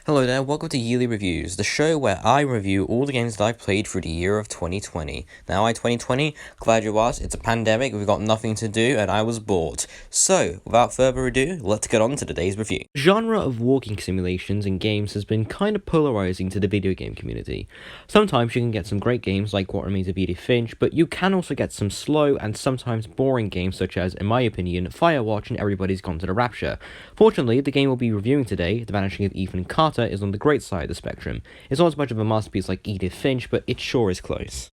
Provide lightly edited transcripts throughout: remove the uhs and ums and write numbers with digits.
Hello there, welcome to Yearly Reviews, the show where I review all the games that I've played through the year of 2020. Now, 2020, glad you asked, it's a pandemic, we've got nothing to do, and I was bored. So, without further ado, let's get on to today's review. The genre of walking simulations in games has been kind of polarizing to the video game community. Sometimes you can get some great games like What Remains of Edith Finch, but you can also get some slow and sometimes boring games such as, in my opinion, Firewatch and Everybody's Gone to the Rapture. Fortunately, the game we'll be reviewing today, The Vanishing of Ethan Carter, is on the great side of the spectrum. It's not as much of a masterpiece like Edith Finch, but it sure is close.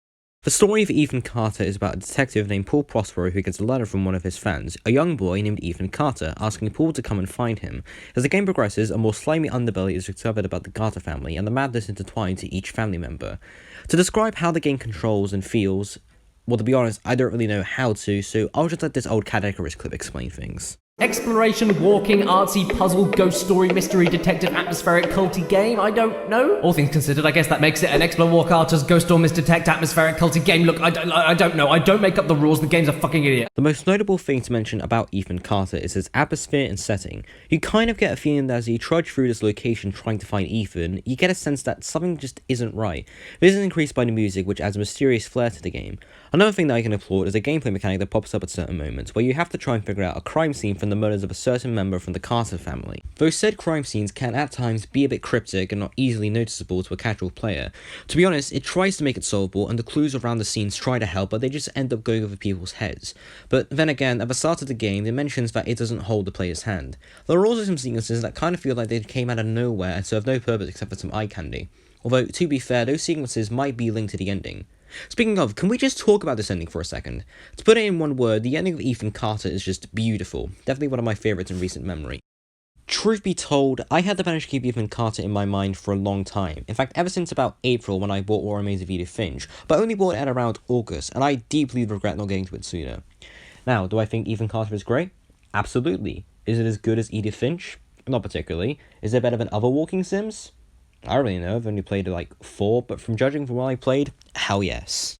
The story of Ethan Carter is about a detective named Paul Prospero who gets a letter from one of his fans, a young boy named Ethan Carter, asking Paul to come and find him. As the game progresses, a more slimy underbelly is discovered about the Carter family and the madness intertwined to each family member. To describe how the game controls and feels, well, to be honest, I don't really know how to, so I'll just let this old Cat Icarus clip explain things. Exploration, walking, artsy, puzzle, ghost story, mystery, detective, atmospheric, culty game, I don't know. All things considered, I guess that makes it an explore, walk, artist, ghost story, detect, atmospheric, culty game. Look, I don't know. I don't make up the rules. The game's a fucking idiot. The most notable thing to mention about Ethan Carter is his atmosphere and setting. You kind of get a feeling that as you trudge through this location trying to find Ethan, you get a sense that something just isn't right. This is increased by the music, which adds a mysterious flair to the game. Another thing that I can applaud is a gameplay mechanic that pops up at certain moments, where you have to try and figure out a crime scene from the murders of a certain member from the Carter family. Though said crime scenes can at times be a bit cryptic and not easily noticeable to a casual player, to be honest, it tries to make it solvable and the clues around the scenes try to help, but they just end up going over people's heads. But then again, at the start of the game, it mentions that it doesn't hold the player's hand. There are also some sequences that kind of feel like they came out of nowhere and serve no purpose except for some eye candy. Although, to be fair, those sequences might be linked to the ending. Speaking of, can we just talk about this ending for a second? To put it in one word, the ending of Ethan Carter is just beautiful. Definitely one of my favourites in recent memory. Truth be told, I had The Vanishing of Ethan Carter in my mind for a long time. In fact, ever since about April when I bought What Remains of Edith Finch, but I only bought it at around August, and I deeply regret not getting to it sooner. Now, do I think Ethan Carter is great? Absolutely. Is it as good as Edith Finch? Not particularly. Is it better than other walking sims? I don't really know, I've only played like 4, but from judging from what I played, hell yes.